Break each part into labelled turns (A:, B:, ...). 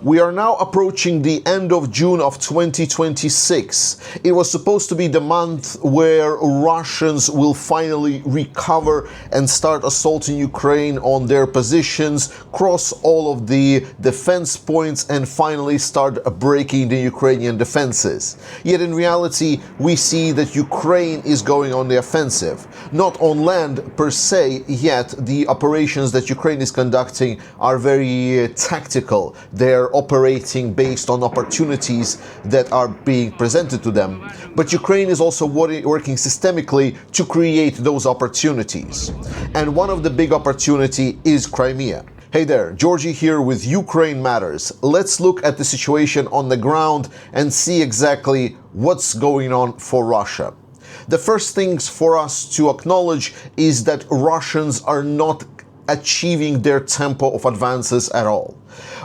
A: We are now approaching the end of June of 2026. It was supposed to be the month where Russians will finally recover and start assaulting Ukraine on their positions, cross all of the defense points, and finally start breaking the Ukrainian defenses. Yet in reality, we see that Ukraine is going on the offensive. Not on land per se, yet the operations that Ukraine is conducting are very tactical. They're operating based on opportunities that are being presented to them. But Ukraine is also working systemically to create those opportunities. And one of the big opportunity is Crimea. Hey there, Georgie here with Ukraine Matters. Let's look at the situation on the ground and see exactly what's going on for Russia. The first things for us to acknowledge is that Russians are not achieving their tempo of advances at all.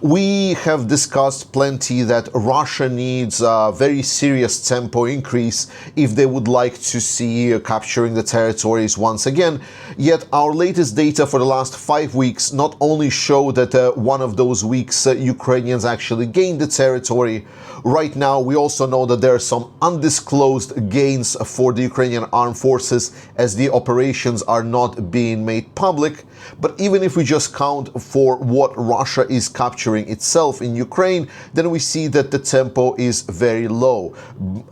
A: We have discussed plenty that Russia needs a very serious tempo increase if they would like to see capturing the territories once again. Yet our latest data for the last 5 weeks not only show that one of those weeks Ukrainians actually gained the territory. Right now we also know that there are some undisclosed gains for the Ukrainian armed forces as the operations are not being made public. But even if we just count for what Russia is capturing itself in Ukraine, then we see that the tempo is very low,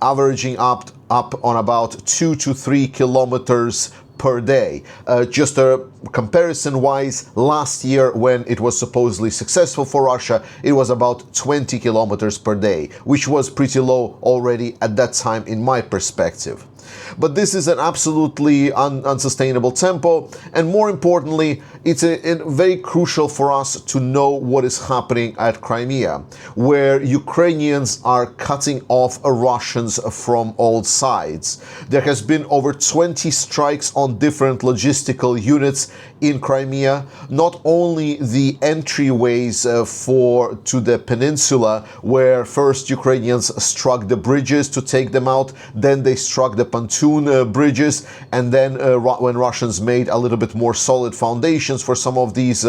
A: averaging up on about 2 to 3 kilometers per day. Just a comparison-wise, last year when it was supposedly successful for Russia, it was about 20 kilometers per day, which was pretty low already at that time in my perspective. But this is an absolutely unsustainable tempo, and more importantly, it's very crucial for us to know what is happening at Crimea, where Ukrainians are cutting off Russians from all sides. There has been over 20 strikes on different logistical units in Crimea, not only the entryways to the peninsula, where first Ukrainians struck the bridges to take them out, then they struck the pontoon bridges, and then when Russians made a little bit more solid foundations for some of these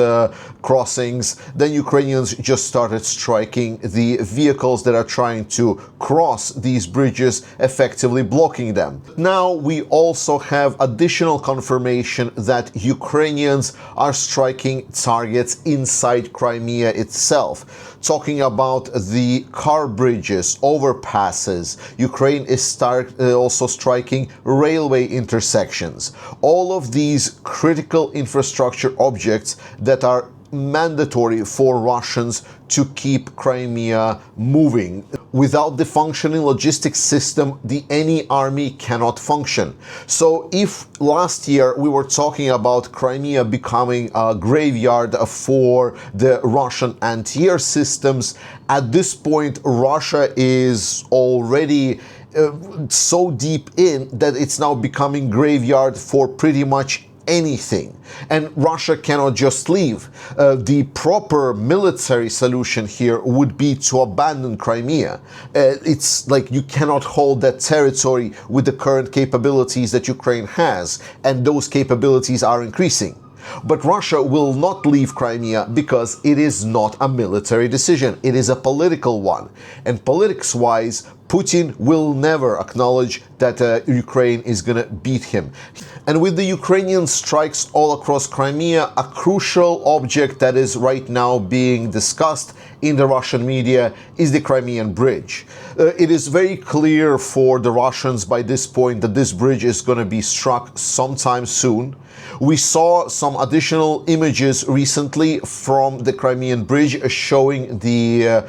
A: crossings, then Ukrainians just started striking the vehicles that are trying to cross these bridges, effectively blocking them. Now we also have additional confirmation that Ukrainians are striking targets inside Crimea itself. Talking about the car bridges, overpasses, Ukraine is also striking railway intersections. All of these critical infrastructure objects that are mandatory for Russians to keep Crimea moving. Without the functioning logistics system, any army cannot function. So if last year we were talking about Crimea becoming a graveyard for the Russian anti-air systems, at this point Russia is already so deep in that it's now becoming graveyard for pretty much anything. And Russia cannot just leave. The proper military solution here would be to abandon Crimea. It's like you cannot hold that territory with the current capabilities that Ukraine has, and those capabilities are increasing. But Russia will not leave Crimea because it is not a military decision. It is a political one. And politics-wise, Putin will never acknowledge that Ukraine is going to beat him. And with the Ukrainian strikes all across Crimea, a crucial object that is right now being discussed in the Russian media is the Crimean Bridge. It is very clear for the Russians by this point that this bridge is going to be struck sometime soon. We saw some additional images recently from the Crimean Bridge showing the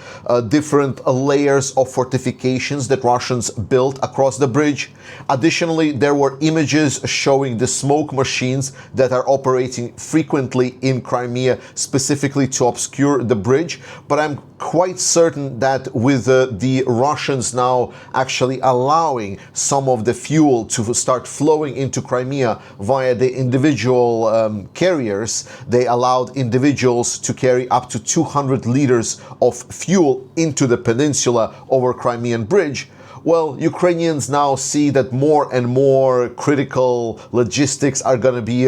A: different layers of fortifications that Russians built across the bridge. Additionally, there were images showing the smoke machines that are operating frequently in Crimea, specifically to obscure the bridge. But I'm quite certain that with the Russians now actually allowing some of the fuel to start flowing into Crimea via the individual carriers, they allowed individuals to carry up to 200 liters of fuel into the peninsula over Crimean Bridge. Well, Ukrainians now see that more and more critical logistics are going to be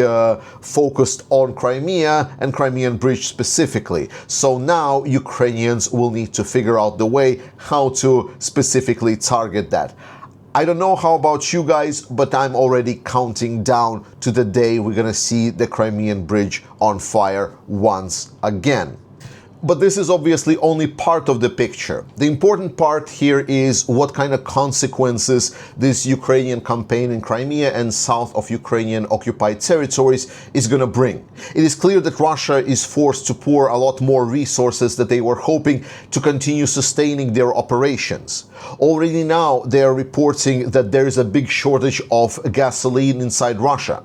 A: focused on Crimea and Crimean Bridge specifically. So now Ukrainians will need to figure out the way how to specifically target that. I don't know how about you guys, but I'm already counting down to the day we're going to see the Crimean Bridge on fire once again. But this is obviously only part of the picture. The important part here is what kind of consequences this Ukrainian campaign in Crimea and south of Ukrainian occupied territories is going to bring. It is clear that Russia is forced to pour a lot more resources that they were hoping to continue sustaining their operations. Already now they are reporting that there is a big shortage of gasoline inside Russia.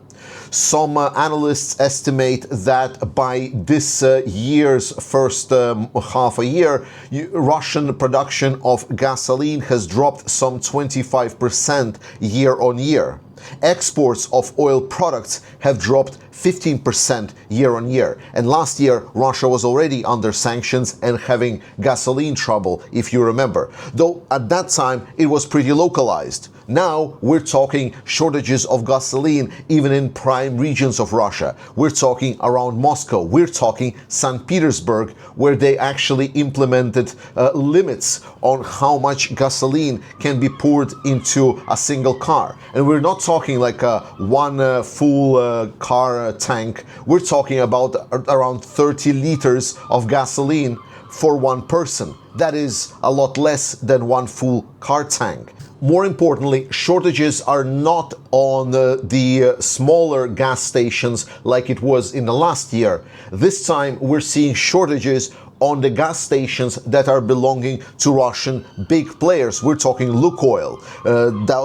A: Some analysts estimate that by this year's first half a year, Russian production of gasoline has dropped some 25% year on year. Exports of oil products have dropped 15% year on year. And last year, Russia was already under sanctions and having gasoline trouble, if you remember. Though at that time, it was pretty localized. Now we're talking shortages of gasoline even in prime regions of Russia. We're talking around Moscow. We're talking St. Petersburg, where they actually implemented limits on how much gasoline can be poured into a single car. And we're not talking like one full car tank. We're talking about around 30 liters of gasoline for one person. That is a lot less than one full car tank. More importantly, shortages are not on the smaller gas stations like it was in the last year. This time we're seeing shortages on the gas stations that are belonging to Russian big players. We're talking Lukoil.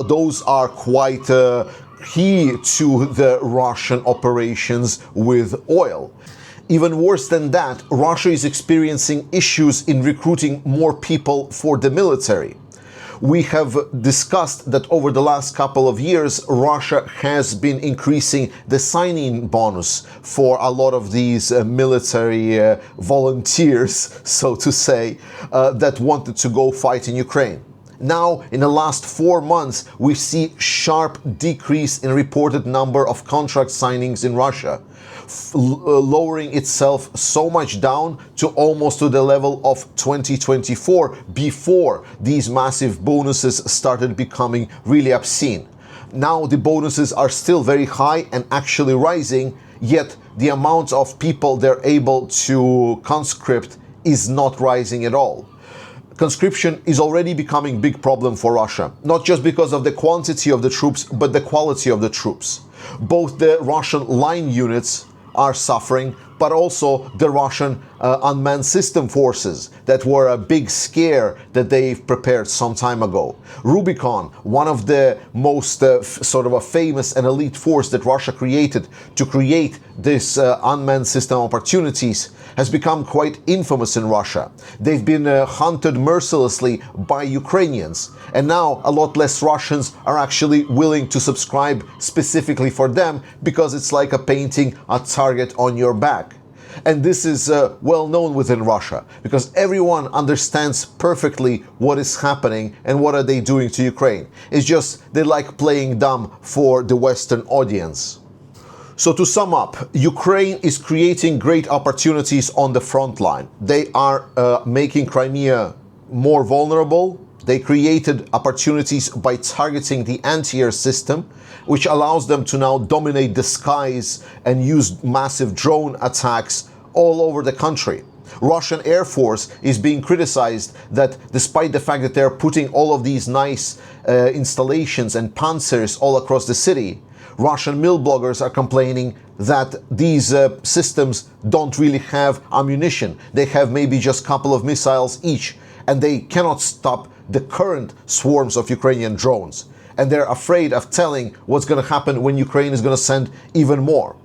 A: Those are quite key to the Russian operations with oil. Even worse than that, Russia is experiencing issues in recruiting more people for the military. We have discussed that over the last couple of years, Russia has been increasing the sign-in bonus for a lot of these military volunteers, so to say, that wanted to go fight in Ukraine. Now, in the last 4 months, we see sharp decrease in reported number of contract signings in Russia, lowering itself so much down to almost to the level of 2024 before these massive bonuses started becoming really obscene. Now the bonuses are still very high and actually rising, yet the amount of people they're able to conscript is not rising at all. Conscription is already becoming a big problem for Russia, not just because of the quantity of the troops, but the quality of the troops. Both the Russian line units are suffering, but also the Russian unmanned system forces that were a big scare that they've prepared some time ago. Rubicon, one of the most sort of a famous and elite force that Russia created to create this unmanned system opportunities, has become quite infamous in Russia. They've been hunted mercilessly by Ukrainians, and now a lot less Russians are actually willing to subscribe specifically for them because it's like a painting a target on your back. And this is well known within Russia because everyone understands perfectly what is happening and what are they doing to Ukraine. It's just they like playing dumb for the Western audience. So to sum up, Ukraine is creating great opportunities on the front line. They are making Crimea more vulnerable. They created opportunities by targeting the anti-air system, which allows them to now dominate the skies and use massive drone attacks all over the country. Russian Air Force is being criticized that despite the fact that they're putting all of these nice installations and panzers all across the city, Russian mill bloggers are complaining that these systems don't really have ammunition. They have maybe just a couple of missiles each, and they cannot stop the current swarms of Ukrainian drones. And they're afraid of telling what's going to happen when Ukraine is going to send even more.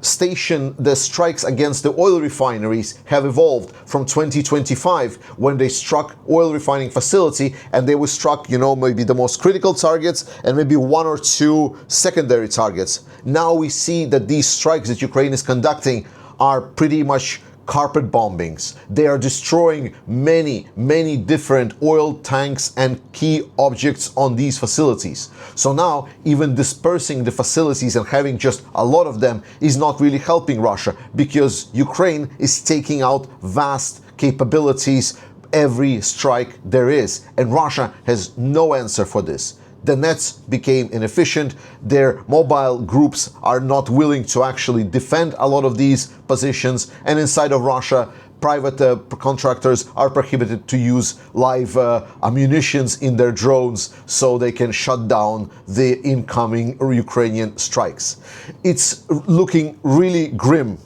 A: The strikes against the oil refineries have evolved from 2025 when they struck oil refining facility and they were struck, maybe the most critical targets and maybe one or two secondary targets. Now we see that these strikes that Ukraine is conducting are pretty much carpet bombings. They are destroying many different oil tanks and key objects on these facilities. So now even dispersing the facilities and having just a lot of them is not really helping Russia, because Ukraine is taking out vast capabilities every strike there is, and Russia has no answer for this. The nets became inefficient, their mobile groups are not willing to actually defend a lot of these positions, and inside of Russia, private contractors are prohibited to use live ammunitions in their drones so they can shut down the incoming Ukrainian strikes. It's looking really grim.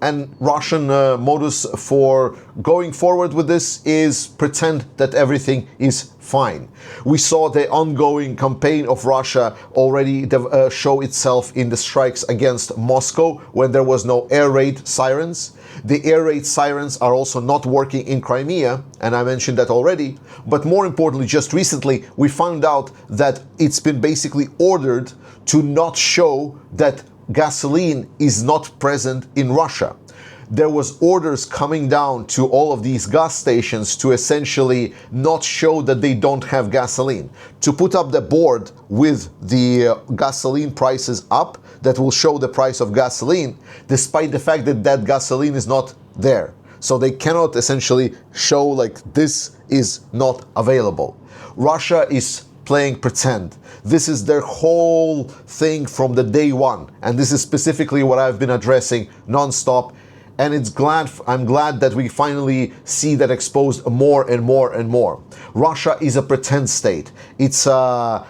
A: And Russian modus for going forward with this is pretend that everything is fine. We saw the ongoing campaign of Russia already show itself in the strikes against Moscow when there was no air raid sirens. The air raid sirens are also not working in Crimea, and I mentioned that already. But more importantly, just recently, we found out that it's been basically ordered to not show that gasoline is not present in Russia. There was orders coming down to all of these gas stations to essentially not show that they don't have gasoline, to put up the board with the gasoline prices up that will show the price of gasoline, despite the fact that that gasoline is not there. So they cannot essentially show like this is not available. Russia is playing pretend. This is their whole thing from the day one, and this is specifically what I've been addressing non-stop. And I'm glad that we finally see that exposed more and more and more. Russia is a pretend state. I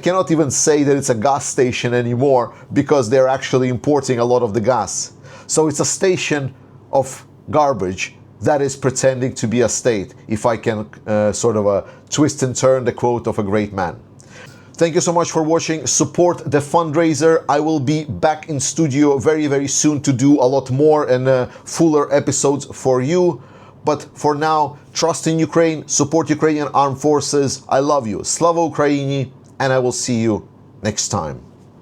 A: cannot even say that it's a gas station anymore, because they're actually importing a lot of the gas. So it's a station of garbage that is pretending to be a state, if I can twist and turn the quote of a great man. Thank you so much for watching. Support the fundraiser. I will be back in studio very soon to do a lot more and fuller episodes for you. But for now, trust in Ukraine, support Ukrainian armed forces. I love you. Slava Ukraini, and I will see you next time.